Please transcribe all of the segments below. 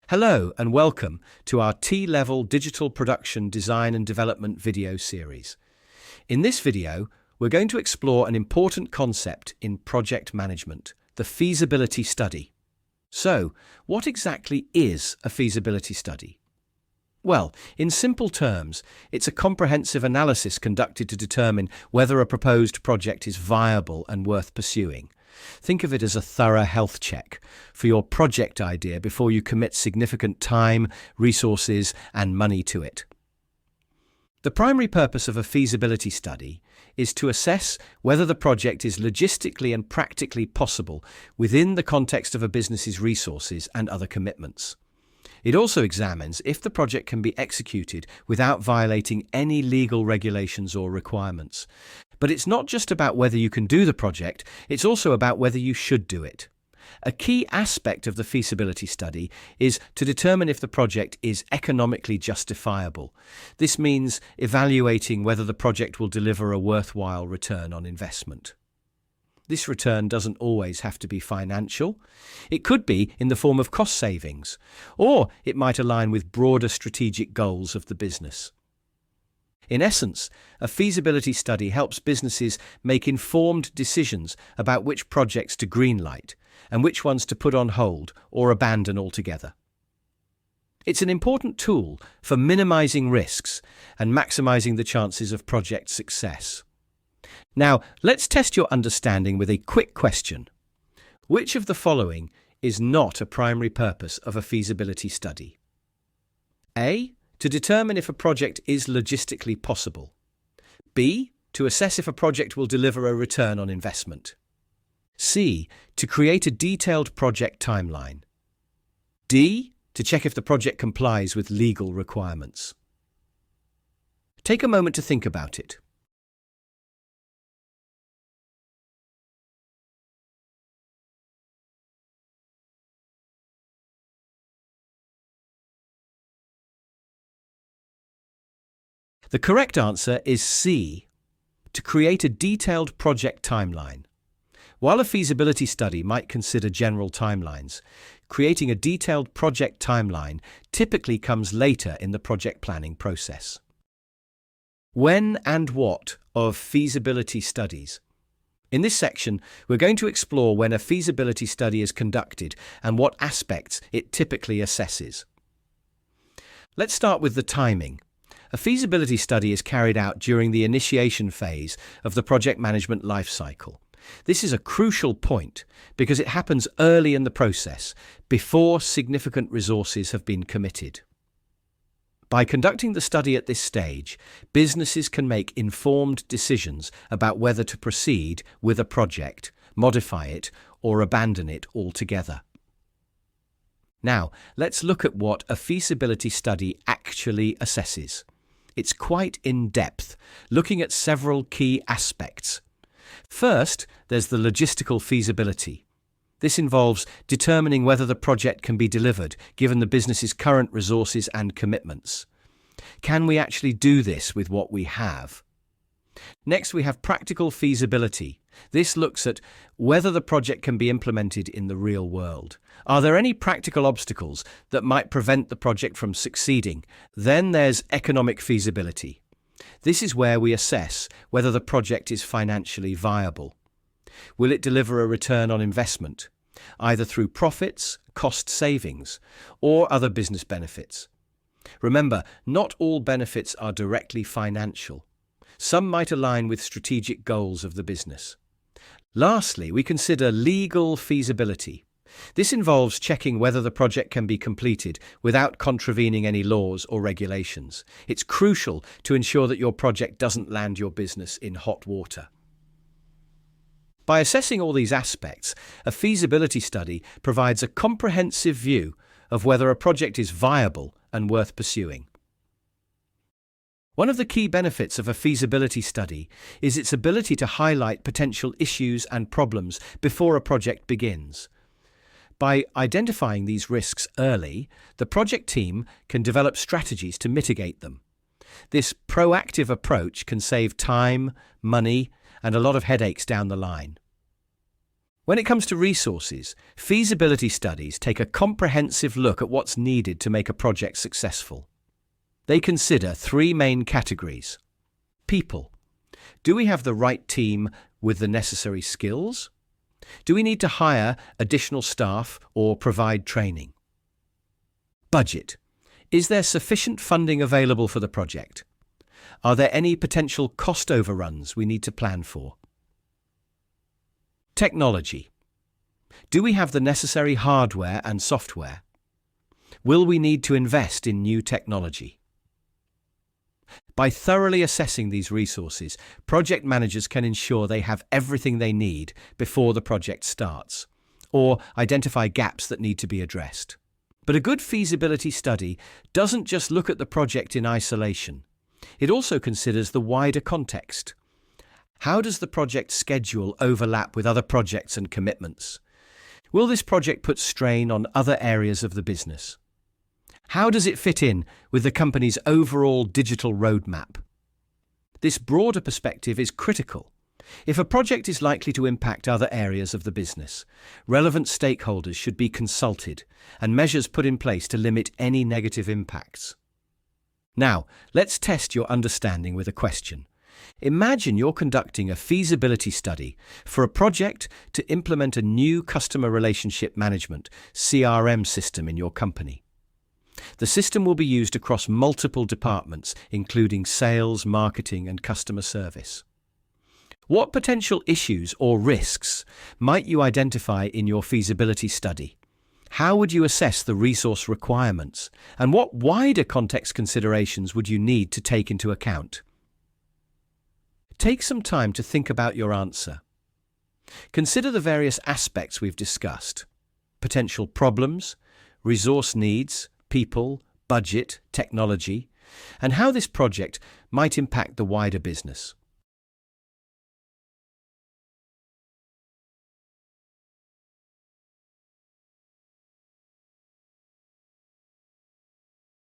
Hello and welcome to our T-Level Digital Production Design and Development video series. In this video, we're going to explore an important concept in project management, the feasibility study. So, what exactly is a feasibility study? Well, in simple terms, it's a comprehensive analysis conducted to determine whether a proposed project is viable and worth pursuing. Think of it as a thorough health check for your project idea before you commit significant time, resources, and money to it. The primary purpose of a feasibility study is to assess whether the project is logistically and practically possible within the context of a business's resources and other commitments. It also examines if the project can be executed without violating any legal regulations or requirements. But it's not just about whether you can do the project, it's also about whether you should do it. A key aspect of the feasibility study is to determine if the project is economically justifiable. This means evaluating whether the project will deliver a worthwhile return on investment. This return doesn't always have to be financial. It could be in the form of cost savings, or it might align with broader strategic goals of the business. In essence, a feasibility study helps businesses make informed decisions about which projects to greenlight and which ones to put on hold or abandon altogether. It's an important tool for minimizing risks and maximizing the chances of project success. Now, let's test your understanding with a quick question. Which of the following is not a primary purpose of a feasibility study? A. To determine if a project is logistically possible. B. To assess if a project will deliver a return on investment. C. To create a detailed project timeline. D. To check if the project complies with legal requirements. Take a moment to think about it. The correct answer is C, to create a detailed project timeline. While a feasibility study might consider general timelines, creating a detailed project timeline typically comes later in the project planning process. When and what of feasibility studies? In this section, we're going to explore when a feasibility study is conducted and what aspects it typically assesses. Let's start with the timing. A feasibility study is carried out during the initiation phase of the project management lifecycle. This is a crucial point because it happens early in the process, before significant resources have been committed. By conducting the study at this stage, businesses can make informed decisions about whether to proceed with a project, modify it, or abandon it altogether. Now, let's look at what a feasibility study actually assesses. It's quite in-depth, looking at several key aspects. First, there's the logistical feasibility. This involves determining whether the project can be delivered, given the business's current resources and commitments. Can we actually do this with what we have? Next, we have practical feasibility. This looks at whether the project can be implemented in the real world. Are there any practical obstacles that might prevent the project from succeeding? Then there's economic feasibility. This is where we assess whether the project is financially viable. Will it deliver a return on investment, either through profits, cost savings, or other business benefits? Remember, not all benefits are directly financial. Some might align with strategic goals of the business. Lastly, we consider legal feasibility. This involves checking whether the project can be completed without contravening any laws or regulations. It's crucial to ensure that your project doesn't land your business in hot water. By assessing all these aspects, a feasibility study provides a comprehensive view of whether a project is viable and worth pursuing. One of the key benefits of a feasibility study is its ability to highlight potential issues and problems before a project begins. By identifying these risks early, the project team can develop strategies to mitigate them. This proactive approach can save time, money, and a lot of headaches down the line. When it comes to resources, feasibility studies take a comprehensive look at what's needed to make a project successful. They consider three main categories. People. Do we have the right team with the necessary skills? Do we need to hire additional staff or provide training? Budget. Is there sufficient funding available for the project? Are there any potential cost overruns we need to plan for? Technology. Do we have the necessary hardware and software? Will we need to invest in new technology? By thoroughly assessing these resources, project managers can ensure they have everything they need before the project starts, or identify gaps that need to be addressed. But a good feasibility study doesn't just look at the project in isolation. It also considers the wider context. How does the project schedule overlap with other projects and commitments? Will this project put strain on other areas of the business? How does it fit in with the company's overall digital roadmap? This broader perspective is critical. If a project is likely to impact other areas of the business, relevant stakeholders should be consulted and measures put in place to limit any negative impacts. Now, let's test your understanding with a question. Imagine you're conducting a feasibility study for a project to implement a new customer relationship management (CRM) system in your company. The system will be used across multiple departments, including sales, marketing, and customer service. What potential issues or risks might you identify in your feasibility study? How would you assess the resource requirements? And what wider context considerations would you need to take into account? Take some time to think about your answer. Consider the various aspects we've discussed: potential problems, resource needs, people, budget, technology, and how this project might impact the wider business.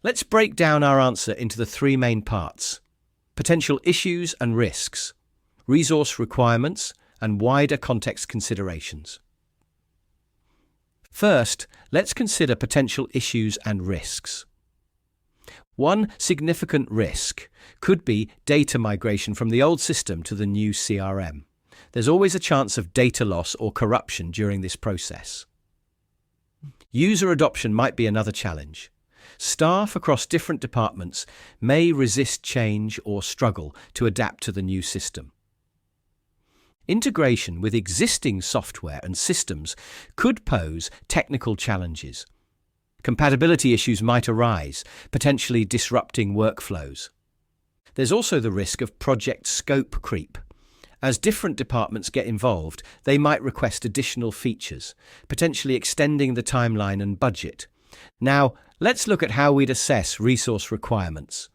Let's break down our answer into the three main parts: potential issues and risks, resource requirements, and wider context considerations. First, let's consider potential issues and risks. One significant risk could be data migration from the old system to the new CRM. There's always a chance of data loss or corruption during this process. User adoption might be another challenge. Staff across different departments may resist change or struggle to adapt to the new system. Integration with existing software and systems could pose technical challenges. Compatibility issues might arise, potentially disrupting workflows. There's also the risk of project scope creep. As different departments get involved, they might request additional features, potentially extending the timeline and budget. Now, let's look at how we'd assess resource requirements.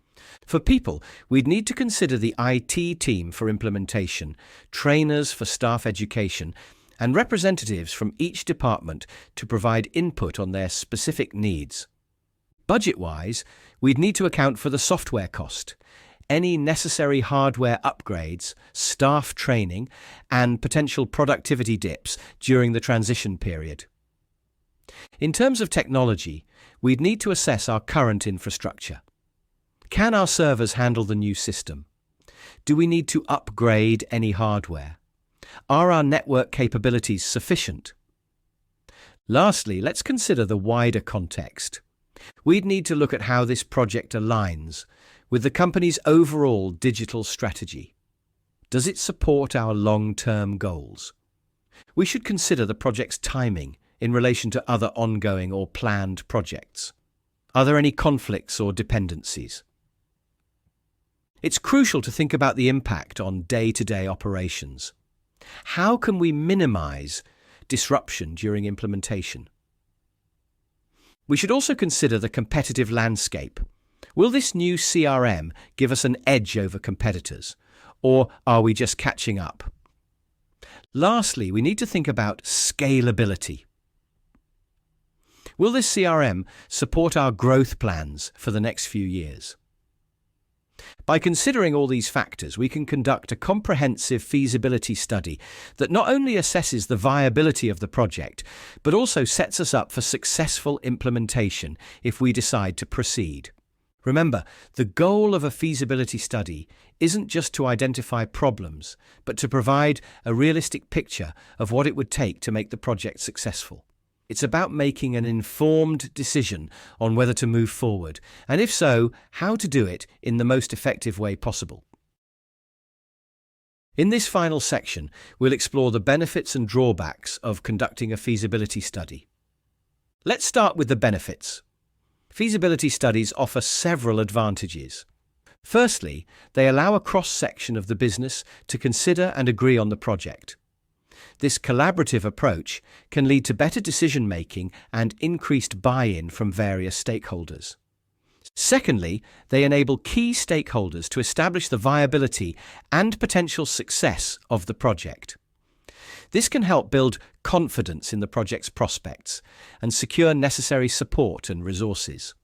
For people, we'd need to consider the IT team for implementation, trainers for staff education, and representatives from each department to provide input on their specific needs. Budget-wise, we'd need to account for the software cost, any necessary hardware upgrades, staff training, and potential productivity dips during the transition period. In terms of technology, we'd need to assess our current infrastructure. Can our servers handle the new system? Do we need to upgrade any hardware? Are our network capabilities sufficient? Lastly, let's consider the wider context. We'd need to look at how this project aligns with the company's overall digital strategy. Does it support our long-term goals? We should consider the project's timing in relation to other ongoing or planned projects. Are there any conflicts or dependencies? It's crucial to think about the impact on day-to-day operations. How can we minimize disruption during implementation? We should also consider the competitive landscape. Will this new CRM give us an edge over competitors, or are we just catching up? Lastly, we need to think about scalability. Will this CRM support our growth plans for the next few years? By considering all these factors, we can conduct a comprehensive feasibility study that not only assesses the viability of the project, but also sets us up for successful implementation if we decide to proceed. Remember, the goal of a feasibility study isn't just to identify problems, but to provide a realistic picture of what it would take to make the project successful. It's about making an informed decision on whether to move forward, and if so, how to do it in the most effective way possible. In this final section, we'll explore the benefits and drawbacks of conducting a feasibility study. Let's start with the benefits. Feasibility studies offer several advantages. Firstly, they allow a cross-section of the business to consider and agree on the project. This collaborative approach can lead to better decision-making and increased buy-in from various stakeholders. Secondly, they enable key stakeholders to establish the viability and potential success of the project. This can help build confidence in the project's prospects and secure necessary support and resources.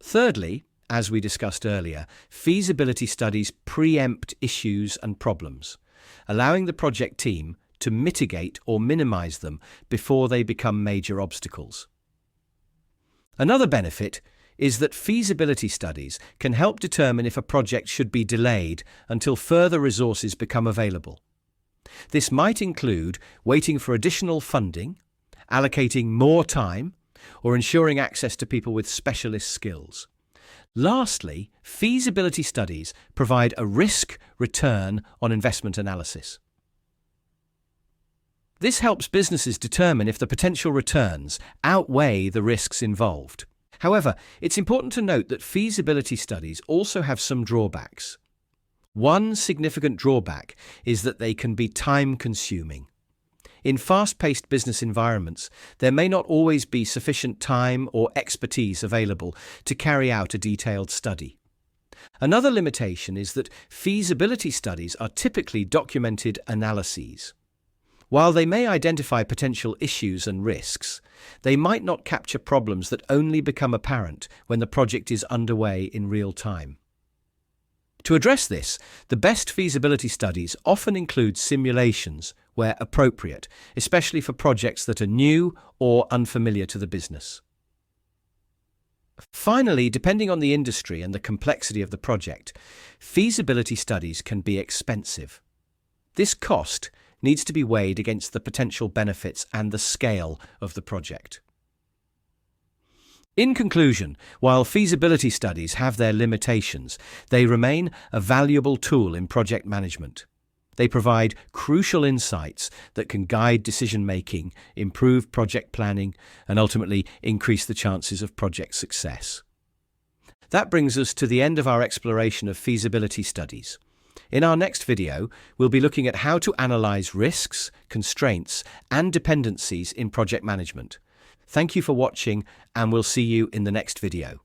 Thirdly, as we discussed earlier, feasibility studies preempt issues and problems, allowing the project team to mitigate or minimize them before they become major obstacles. Another benefit is that feasibility studies can help determine if a project should be delayed until further resources become available. This might include waiting for additional funding, allocating more time, or ensuring access to people with specialist skills. Lastly, feasibility studies provide a risk-return on investment analysis. This helps businesses determine if the potential returns outweigh the risks involved. However, it's important to note that feasibility studies also have some drawbacks. One significant drawback is that they can be time-consuming. In fast-paced business environments, there may not always be sufficient time or expertise available to carry out a detailed study. Another limitation is that feasibility studies are typically documented analyses. While they may identify potential issues and risks, they might not capture problems that only become apparent when the project is underway in real time. To address this, the best feasibility studies often include simulations where appropriate, especially for projects that are new or unfamiliar to the business. Finally, depending on the industry and the complexity of the project, feasibility studies can be expensive. This cost needs to be weighed against the potential benefits and the scale of the project. In conclusion, while feasibility studies have their limitations, they remain a valuable tool in project management. They provide crucial insights that can guide decision-making, improve project planning, and ultimately increase the chances of project success. That brings us to the end of our exploration of feasibility studies. In our next video, we'll be looking at how to analyze risks, constraints, and dependencies in project management. Thank you for watching, and we'll see you in the next video.